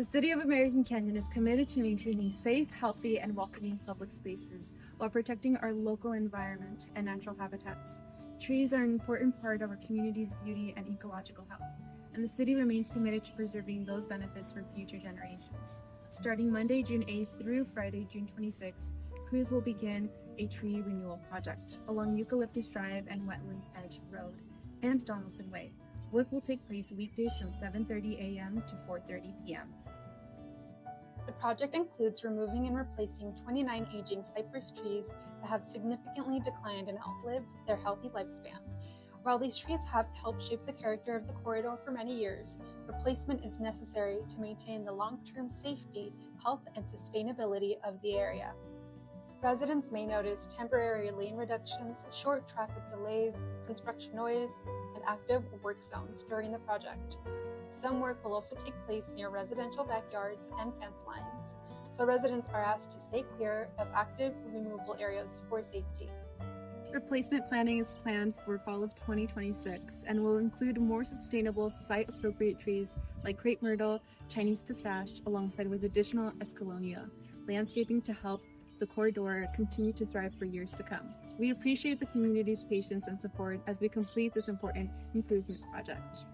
The City of American Canyon is committed to maintaining safe, healthy, and welcoming public spaces while protecting our local environment and natural habitats. Trees are an important part of our community's beauty and ecological health, and the city remains committed to preserving those benefits for future generations. Starting Monday, June 8th through Friday, June 26th, crews will begin a tree renewal project along Eucalyptus Drive and Wetlands Edge Road and Donaldson Way. Work will take place weekdays from 7:30 a.m. to 4:30 p.m. The project includes removing and replacing 29 aging cypress trees that have significantly declined and outlived their healthy lifespan. While these trees have helped shape the character of the corridor for many years, replacement is necessary to maintain the long-term safety, health, and sustainability of the area. Residents may notice temporary lane reductions, short traffic delays, construction noise, and active work zones during the project. Some work will also take place near residential backyards and fence lines, so residents are asked to stay clear of active removal areas for safety. Replacement planning is planned for fall of 2026 and will include more sustainable, site-appropriate trees like crepe myrtle, Chinese pistache, alongside with additional escallonia, landscaping to help the corridor continue to thrive for years to come. We appreciate the community's patience and support as we complete this important improvement project.